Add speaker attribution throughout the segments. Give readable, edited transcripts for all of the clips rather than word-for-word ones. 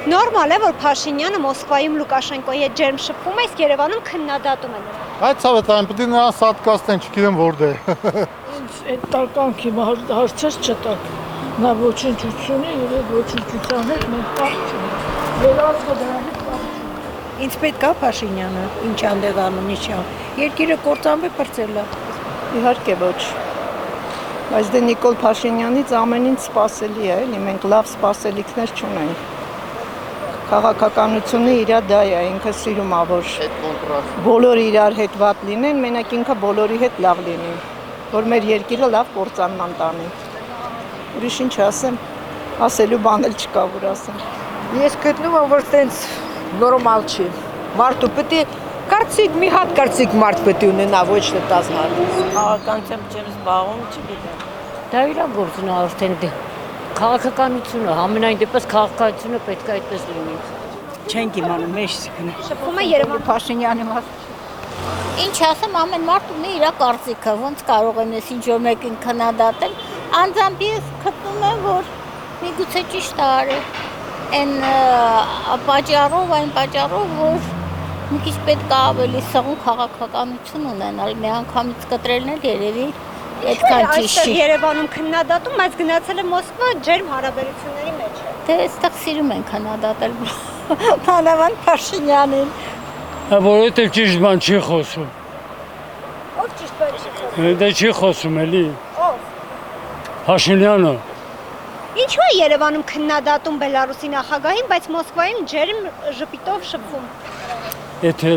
Speaker 1: Նորմալ է, որ Փաշինյանը Մոսկվայում Լուկաշենկոյի հետ ջերմ շփվում է, իսկ Երևանում քննադատում է նրան։
Speaker 2: Այդ ցավը պետք է նրան սատկացնեն, չգիտեմ որտե։
Speaker 3: Այդ տականքի հարցեր չտակ։ Նա ոչնչություն է եւ ոչնչության հետ մենք կապ չունենք։ Վերածը դրա հետ կապ չունենք։
Speaker 4: Ինձ պետք է Փաշինյանը, ինչ անդեղ անում իջա։ Երկիրը կործանվի բրծելա։
Speaker 5: Իհարկե ոչ։ Բայց դե Նիկոլ Փաշինյանից ամեն ինչ սպասելի է, էլի մենք լավ սպասելիքներ չունենք։ Քաղաքականությունը իր դա է, ինքը սիրում է, որ բոլորը իրար հետ վատ լինեն, մենակ ինքը բոլորի հետ լավ լինի, որ մեր երկիրը լավ կործանման տանի։ Ուրիշ ինչ ասեմ, ասելու բան էլ չկա, որ ասեմ։
Speaker 4: Ես գտնում եմ, որ տենց նորմալ չի։ Մարդու պետք է կարծիք մի հատ կարծիք մարդ պետք է ունենա, ոչ թե 10 հատ։
Speaker 5: Քաղաքականությամբ չեմ զբաղվում, չգիտեմ։
Speaker 6: Դա իր գործն է արդեն քաղաքականությունը, ամենայն դեպս քաղաքականությունը պետք է այդպես լինի։
Speaker 5: Չենք իմանում, մեջ գնա։
Speaker 1: Շփվում է Երևան
Speaker 5: Փաշինյանի մաս։
Speaker 7: Ինչ ասեմ, ամեն մարդ ունի իր կարծիքը, ոնց կարող եմ ես ինչ որ մեկին քննադատել, անձամբ ես գտնում եմ, որ միգուցե ճիշտ է արել, այն պատճառով, որ մի քիչ պետք է ավելի սղուն քաղաքականություն ունենալ, մի անգամից կտրելն էլ երևի այդքան ճիշտ չի։
Speaker 1: Երևանում քննադատում, բայց գնացել է Մոսկվա ջերմ հարաբերությունների մեջ։
Speaker 7: Դե այստեղ սիրում են քննադատել Մանավանդ Փաշինյանին։
Speaker 3: Որովհետև ճիշտ բան չի խոսում։
Speaker 1: Ով ճիշտ բան չի խոսում։
Speaker 3: Դե չի խոսում էլի։
Speaker 1: Ով։
Speaker 3: Փաշինյանը։
Speaker 1: Ինչու է Երևանում քննադատում Բելարուսի նախագահին, բայց Մոսկվայում ջերմ ժպիտով շփվում։
Speaker 3: Եթե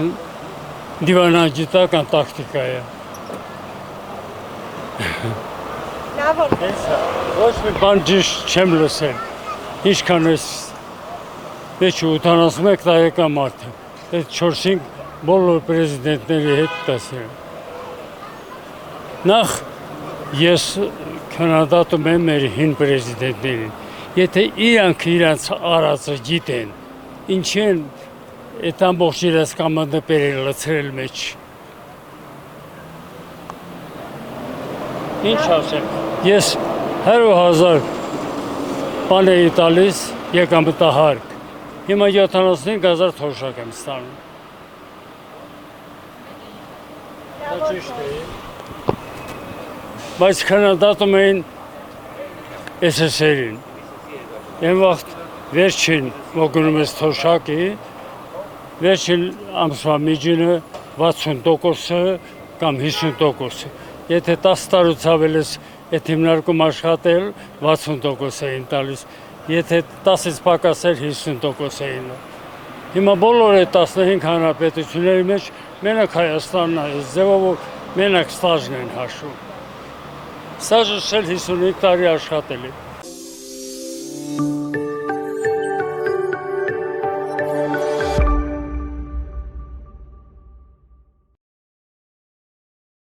Speaker 3: դիվանագիտական տակտիկա է։
Speaker 1: Լավ որ։
Speaker 3: Ոչ մի բան ճիշտ չեմ լսել։ Ինչքան ես 81 տարեկան մարդ եմ։ Այդ 4-5 բոլոր պրեզիդենտների հետ տեսել։ Նախ ես քննադատում եմ մեր հին պրեզիդենտներին։ Եթե իրանց արածը գիտեն, ինչ են այդ ամբողջ իրենց կամանդեպերը լցրել մեջ։ Ինչ ասեմ, ես 100,000 բան էի տալիս եկամտահարկ, հիմա 75,000 թոշակ եմ ստանում։ Դա ճիշտ է։ Բայց քննադատում էին SSR-ին։ Այն վաղտ վերջին ոգնում ես թոշակի, վերջին ամսվա միջինը 60% կամ 50%։ Եթե 10 տարուց ավել ես այդ հիմնարկում աշխատել, 60% էին տալիս, եթե 10-ից պակաս էր 50% էին։ Հիմա բոլոր այդ 15 հանրապետությունների մեջ մենակ Հայաստանն է, ձևով մենակ ստաժն են հաշվում։ Ստաժը շել 55 տարի աշխատել է։